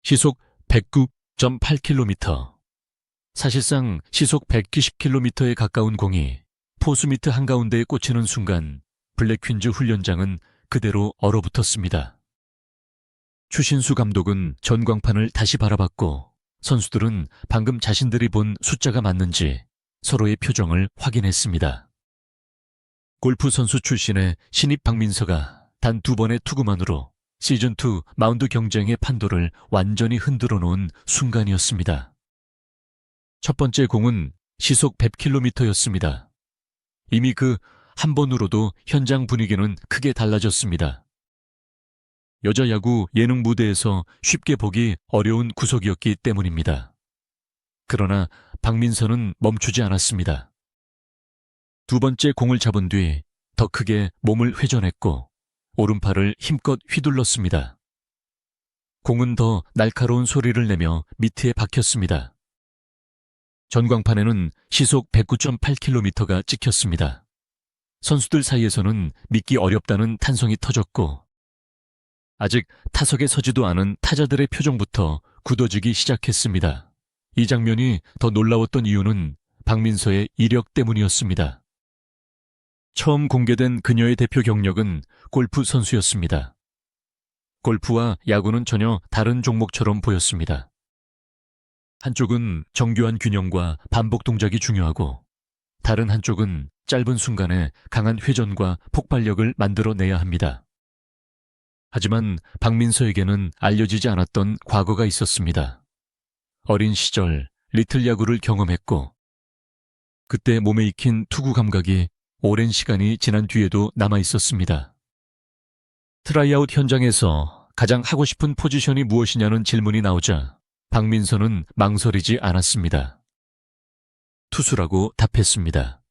시속 109.8km. 사실상 시속 190km에 가까운 공이 포수 미트 한가운데에 꽂히는 순간 블랙퀸즈 훈련장은 그대로 얼어붙었습니다. 추신수 감독은 전광판을 다시 바라봤고 선수들은 방금 자신들이 본 숫자가 맞는지 서로의 표정을 확인했습니다. 골프 선수 출신의 신입 박민서가 단 2번의 투구만으로 시즌2 마운드 경쟁의 판도를 완전히 흔들어 놓은 순간이었습니다. 첫 번째 공은 시속 100km였습니다. 이미 그 한 번으로도 현장 분위기는 크게 달라졌습니다. 여자 야구 예능 무대에서 쉽게 보기 어려운 구속이었기 때문입니다. 그러나 박민서는 멈추지 않았습니다. 두 번째 공을 잡은 뒤 더 크게 몸을 회전했고 오른팔을 힘껏 휘둘렀습니다. 공은 더 날카로운 소리를 내며 미트에 박혔습니다. 전광판에는 시속 109.8km가 찍혔습니다. 선수들 사이에서는 믿기 어렵다는 탄성이 터졌고 아직 타석에 서지도 않은 타자들의 표정부터 굳어지기 시작했습니다. 이 장면이 더 놀라웠던 이유는 박민서의 이력 때문이었습니다. 처음 공개된 그녀의 대표 경력은 골프 선수였습니다. 골프와 야구는 전혀 다른 종목처럼 보였습니다. 한쪽은 정교한 균형과 반복 동작이 중요하고 다른 한쪽은 짧은 순간에 강한 회전과 폭발력을 만들어내야 합니다. 하지만 박민서에게는 알려지지 않았던 과거가 있었습니다. 어린 시절 리틀 야구를 경험했고 그때 몸에 익힌 투구 감각이 오랜 시간이 지난 뒤에도 남아 있었습니다. 트라이아웃 현장에서 가장 하고 싶은 포지션이 무엇이냐는 질문이 나오자 박민서는 망설이지 않았습니다. 투수라고 답했습니다.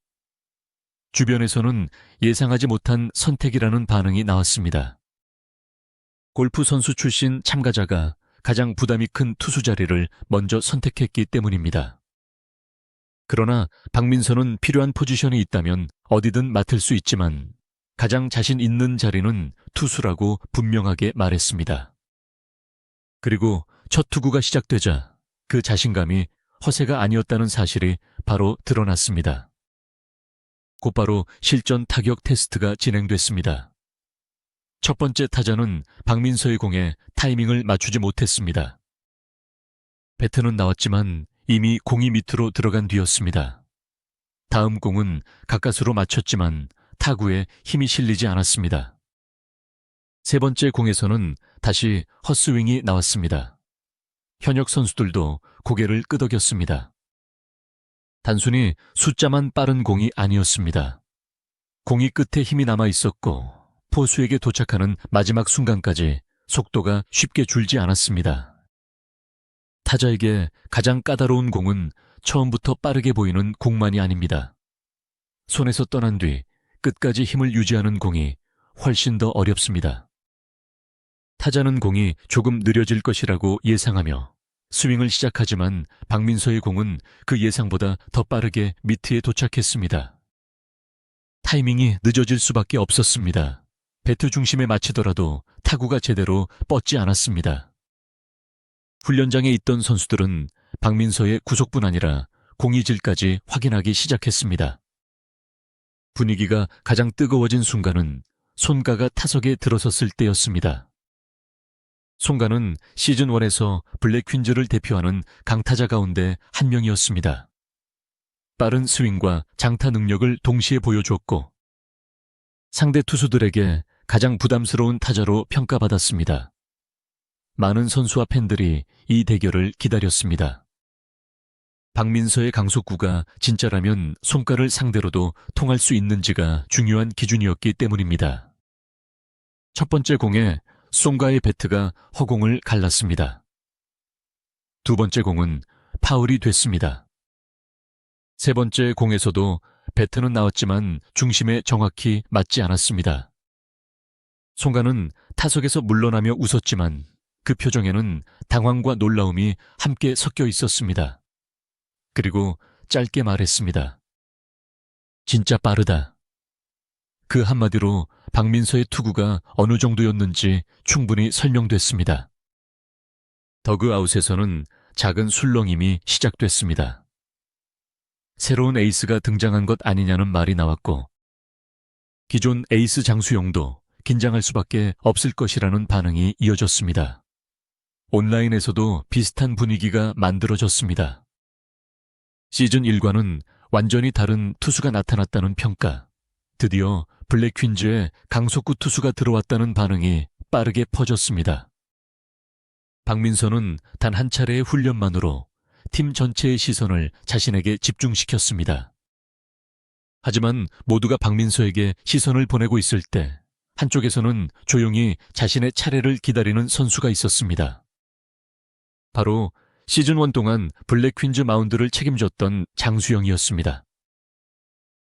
주변에서는 예상하지 못한 선택이라는 반응이 나왔습니다. 골프 선수 출신 참가자가 가장 부담이 큰 투수 자리를 먼저 선택했기 때문입니다. 그러나 박민서는 필요한 포지션이 있다면 어디든 맡을 수 있지만 가장 자신 있는 자리는 투수라고 분명하게 말했습니다. 그리고 첫 투구가 시작되자 그 자신감이 허세가 아니었다는 사실이 바로 드러났습니다. 곧바로 실전 타격 테스트가 진행됐습니다. 첫 번째 타자는 박민서의 공에 타이밍을 맞추지 못했습니다. 배트는 나왔지만 이미 공이 밑으로 들어간 뒤였습니다. 다음 공은 가까스로 맞췄지만 타구에 힘이 실리지 않았습니다. 세 번째 공에서는 다시 헛스윙이 나왔습니다. 현역 선수들도 고개를 끄덕였습니다. 단순히 숫자만 빠른 공이 아니었습니다. 공이 끝에 힘이 남아 있었고 포수에게 도착하는 마지막 순간까지 속도가 쉽게 줄지 않았습니다. 타자에게 가장 까다로운 공은 처음부터 빠르게 보이는 공만이 아닙니다. 손에서 떠난 뒤 끝까지 힘을 유지하는 공이 훨씬 더 어렵습니다. 타자는 공이 조금 느려질 것이라고 예상하며 스윙을 시작하지만 박민서의 공은 그 예상보다 더 빠르게 미트에 도착했습니다. 타이밍이 늦어질 수밖에 없었습니다. 배트 중심에 맞추더라도 타구가 제대로 뻗지 않았습니다. 훈련장에 있던 선수들은 박민서의 구속뿐 아니라 공이질까지 확인하기 시작했습니다. 분위기가 가장 뜨거워진 순간은 손가가 타석에 들어섰을 때였습니다. 손가는 시즌1에서 블랙퀸즈를 대표하는 강타자 가운데 한 명이었습니다. 빠른 스윙과 장타 능력을 동시에 보여주었고 상대 투수들에게 가장 부담스러운 타자로 평가받았습니다. 많은 선수와 팬들이 이 대결을 기다렸습니다. 박민서의 강속구가 진짜라면 손가를 상대로도 통할 수 있는지가 중요한 기준이었기 때문입니다. 첫 번째 공에 송가의 배트가 허공을 갈랐습니다. 두 번째 공은 파울이 됐습니다. 세 번째 공에서도 배트는 나왔지만 중심에 정확히 맞지 않았습니다. 송가는 타석에서 물러나며 웃었지만 그 표정에는 당황과 놀라움이 함께 섞여 있었습니다. 그리고 짧게 말했습니다. 진짜 빠르다. 그 한마디로 박민서의 투구가 어느 정도였는지 충분히 설명됐습니다. 더그아웃에서는 작은 술렁임이 시작됐습니다. 새로운 에이스가 등장한 것 아니냐는 말이 나왔고, 기존 에이스 장수영도 긴장할 수밖에 없을 것이라는 반응이 이어졌습니다. 온라인에서도 비슷한 분위기가 만들어졌습니다. 시즌 1과는 완전히 다른 투수가 나타났다는 평가, 드디어 블랙퀸즈에 강속구 투수가 들어왔다는 반응이 빠르게 퍼졌습니다. 박민서는 단 한 차례의 훈련만으로 팀 전체의 시선을 자신에게 집중시켰습니다. 하지만 모두가 박민서에게 시선을 보내고 있을 때 한쪽에서는 조용히 자신의 차례를 기다리는 선수가 있었습니다. 바로 시즌1 동안 블랙퀸즈 마운드를 책임졌던 장수영이었습니다.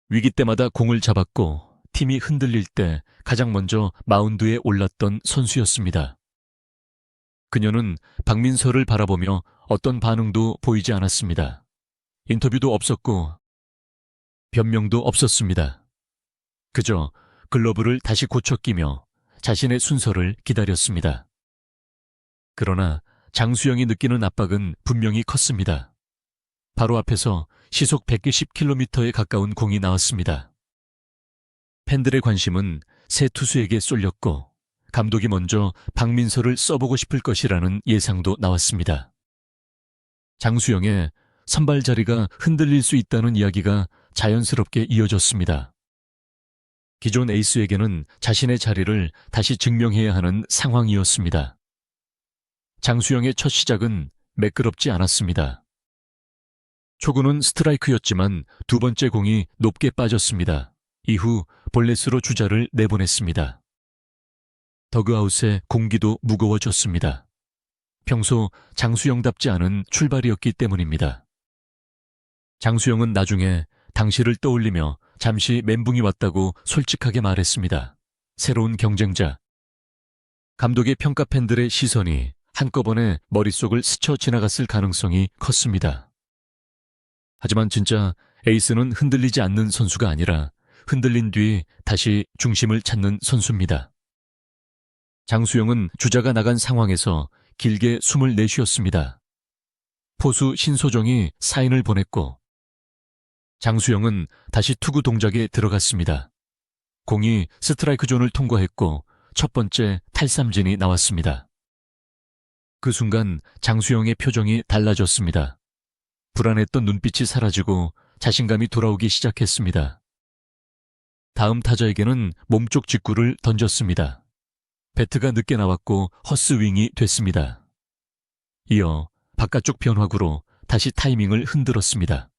위기 때마다 공을 잡았고 팀이 흔들릴 때 가장 먼저 마운드에 올랐던 선수였습니다. 그녀는 박민서를 바라보며 어떤 반응도 보이지 않았습니다. 인터뷰도 없었고 변명도 없었습니다. 그저 글러브를 다시 고쳐 끼며 자신의 순서를 기다렸습니다. 그러나 장수영이 느끼는 압박은 분명히 컸습니다. 바로 앞에서 시속 120km에 가까운 공이 나왔습니다. 팬들의 관심은 새 투수에게 쏠렸고 감독이 먼저 박민서를 써보고 싶을 것이라는 예상도 나왔습니다. 장수영의 선발 자리가 흔들릴 수 있다는 이야기가 자연스럽게 이어졌습니다. 기존 에이스에게는 자신의 자리를 다시 증명해야 하는 상황이었습니다. 장수영의 첫 시작은 매끄럽지 않았습니다. 초구는 스트라이크였지만 두 번째 공이 높게 빠졌습니다. 이후 볼넷으로 주자를 내보냈습니다. 더그아웃의 공기도 무거워졌습니다. 평소 장수영답지 않은 출발이었기 때문입니다. 장수영은 나중에 당시를 떠올리며 잠시 멘붕이 왔다고 솔직하게 말했습니다. 새로운 경쟁자. 감독의 평가 팬들의 시선이 한꺼번에 머릿속을 스쳐 지나갔을 가능성이 컸습니다. 하지만 진짜 에이스는 흔들리지 않는 선수가 아니라 흔들린 뒤 다시 중심을 찾는 선수입니다. 장수영은 주자가 나간 상황에서 길게 숨을 내쉬었습니다. 포수 신소정이 사인을 보냈고 장수영은 다시 투구 동작에 들어갔습니다. 공이 스트라이크 존을 통과했고 첫 번째 탈삼진이 나왔습니다. 그 순간 장수영의 표정이 달라졌습니다. 불안했던 눈빛이 사라지고 자신감이 돌아오기 시작했습니다. 다음 타자에게는 몸쪽 직구를 던졌습니다. 배트가 늦게 나왔고 헛스윙이 됐습니다. 이어 바깥쪽 변화구로 다시 타이밍을 흔들었습니다.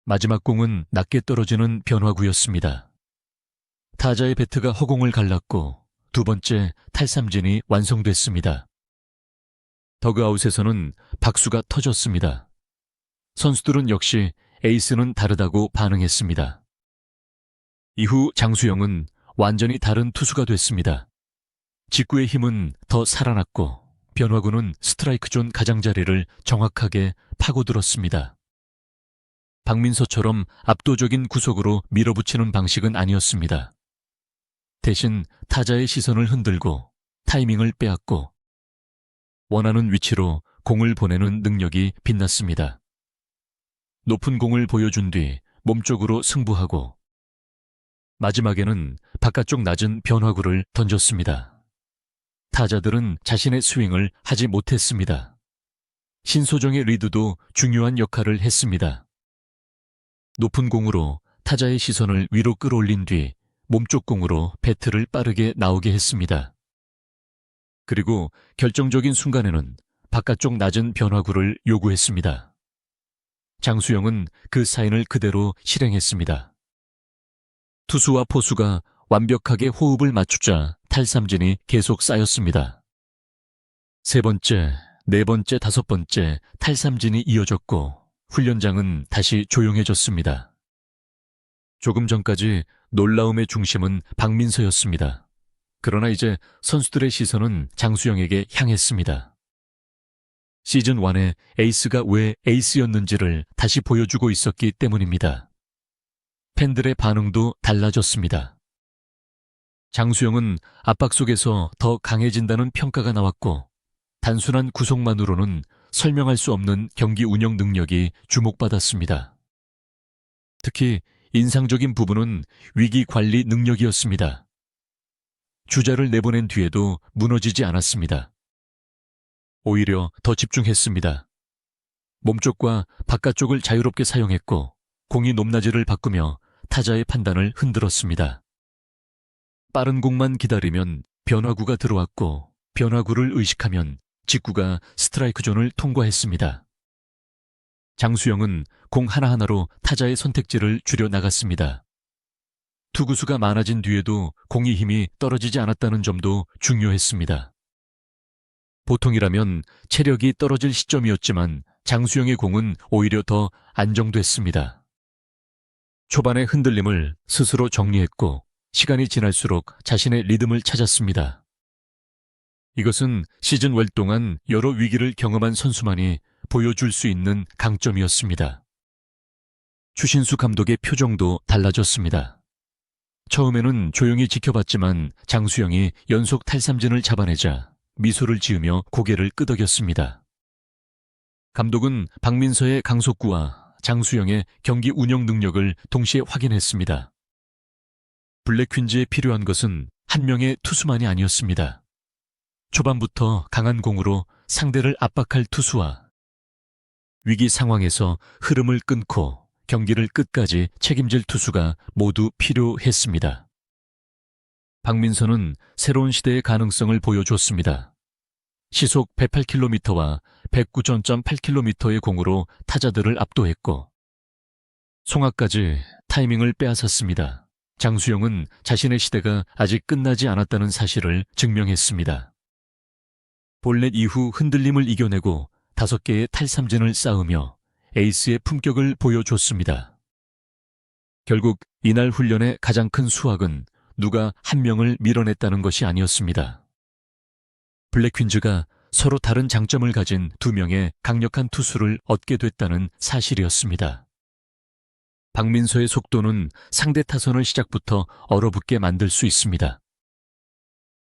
마지막 공은 낮게 떨어지는 변화구였습니다. 타자의 배트가 허공을 갈랐고 두 번째 탈삼진이 완성됐습니다. 더그아웃에서는 박수가 터졌습니다. 선수들은 역시 에이스는 다르다고 반응했습니다. 이후 장수영은 완전히 다른 투수가 됐습니다. 직구의 힘은 더 살아났고 변화구는 스트라이크 존 가장자리를 정확하게 파고들었습니다. 박민서처럼 압도적인 구속으로 밀어붙이는 방식은 아니었습니다. 대신 타자의 시선을 흔들고 타이밍을 빼앗고 원하는 위치로 공을 보내는 능력이 빛났습니다. 높은 공을 보여준 뒤 몸쪽으로 승부하고 마지막에는 바깥쪽 낮은 변화구를 던졌습니다. 타자들은 자신의 스윙을 하지 못했습니다. 신소정의 리드도 중요한 역할을 했습니다. 높은 공으로 타자의 시선을 위로 끌어올린 뒤 몸쪽 공으로 배트를 빠르게 나오게 했습니다. 그리고 결정적인 순간에는 바깥쪽 낮은 변화구를 요구했습니다. 장수영은 그 사인을 그대로 실행했습니다. 투수와 포수가 완벽하게 호흡을 맞추자 탈삼진이 계속 쌓였습니다. 세 번째, 네 번째, 다섯 번째 탈삼진이 이어졌고 훈련장은 다시 조용해졌습니다. 조금 전까지 놀라움의 중심은 박민서였습니다. 그러나 이제 선수들의 시선은 장수영에게 향했습니다. 시즌 1의 에이스가 왜 에이스였는지를 다시 보여주고 있었기 때문입니다. 팬들의 반응도 달라졌습니다. 장수영은 압박 속에서 더 강해진다는 평가가 나왔고 단순한 구속만으로는 설명할 수 없는 경기 운영 능력이 주목받았습니다. 특히 인상적인 부분은 위기 관리 능력이었습니다. 주자를 내보낸 뒤에도 무너지지 않았습니다. 오히려 더 집중했습니다. 몸쪽과 바깥쪽을 자유롭게 사용했고 공이 높낮이를 바꾸며 타자의 판단을 흔들었습니다. 빠른 공만 기다리면 변화구가 들어왔고 변화구를 의식하면 직구가 스트라이크 존을 통과했습니다. 장수영은 공 하나하나로 타자의 선택지를 줄여 나갔습니다. 투구수가 많아진 뒤에도 공의 힘이 떨어지지 않았다는 점도 중요했습니다. 보통이라면 체력이 떨어질 시점이었지만 장수영의 공은 오히려 더 안정됐습니다. 초반의 흔들림을 스스로 정리했고 시간이 지날수록 자신의 리듬을 찾았습니다. 이것은 시즌 말 동안 여러 위기를 경험한 선수만이 보여줄 수 있는 강점이었습니다. 추신수 감독의 표정도 달라졌습니다. 처음에는 조용히 지켜봤지만 장수영이 연속 탈삼진을 잡아내자 미소를 지으며 고개를 끄덕였습니다. 감독은 박민서의 강속구와 장수영의 경기 운영 능력을 동시에 확인했습니다. 블랙퀸즈에 필요한 것은 한 명의 투수만이 아니었습니다. 초반부터 강한 공으로 상대를 압박할 투수와 위기 상황에서 흐름을 끊고 경기를 끝까지 책임질 투수가 모두 필요했습니다. 박민서는 새로운 시대의 가능성을 보여줬습니다. 시속 108km와 109.8km의 공으로 타자들을 압도했고 송아까지 타이밍을 빼앗았습니다. 장수영은 자신의 시대가 아직 끝나지 않았다는 사실을 증명했습니다. 볼넷 이후 흔들림을 이겨내고 5개의 탈삼진을 쌓으며 에이스의 품격을 보여줬습니다. 결국 이날 훈련의 가장 큰 수확은 누가 한 명을 밀어냈다는 것이 아니었습니다. 블랙퀸즈가 서로 다른 장점을 가진 2명의 강력한 투수를 얻게 됐다는 사실이었습니다. 박민서의 속도는 상대 타선을 시작부터 얼어붙게 만들 수 있습니다.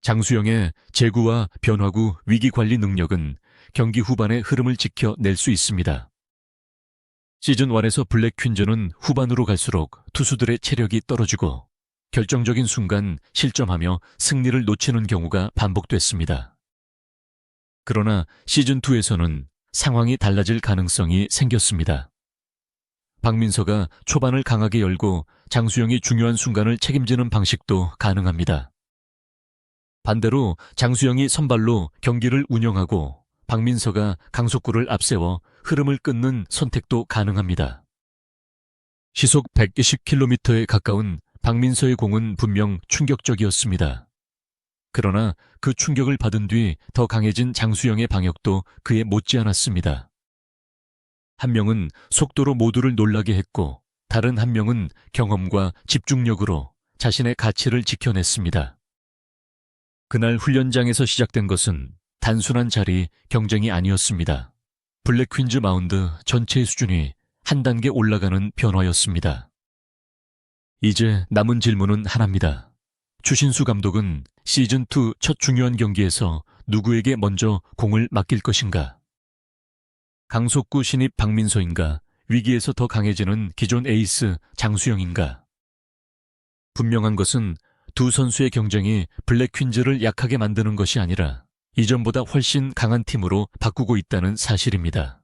장수영의 제구와 변화구 위기 관리 능력은 경기 후반의 흐름을 지켜낼 수 있습니다. 시즌 1에서 블랙퀸즈는 후반으로 갈수록 투수들의 체력이 떨어지고 결정적인 순간 실점하며 승리를 놓치는 경우가 반복됐습니다. 그러나 시즌2에서는 상황이 달라질 가능성이 생겼습니다. 박민서가 초반을 강하게 열고 장수영이 중요한 순간을 책임지는 방식도 가능합니다. 반대로 장수영이 선발로 경기를 운영하고 박민서가 강속구를 앞세워 흐름을 끊는 선택도 가능합니다. 시속 120km에 가까운 박민서의 공은 분명 충격적이었습니다. 그러나 그 충격을 받은 뒤 더 강해진 장수영의 방역도 그에 못지않았습니다. 한 명은 속도로 모두를 놀라게 했고 다른 한 명은 경험과 집중력으로 자신의 가치를 지켜냈습니다. 그날 훈련장에서 시작된 것은 단순한 자리 경쟁이 아니었습니다. 블랙퀸즈 마운드 전체의 수준이 한 단계 올라가는 변화였습니다. 이제 남은 질문은 하나입니다. 추신수 감독은 시즌2 첫 중요한 경기에서 누구에게 먼저 공을 맡길 것인가? 강속구 신입 박민서인가? 위기에서 더 강해지는 기존 에이스 장수영인가? 분명한 것은 두 선수의 경쟁이 블랙퀸즈를 약하게 만드는 것이 아니라 이전보다 훨씬 강한 팀으로 바꾸고 있다는 사실입니다.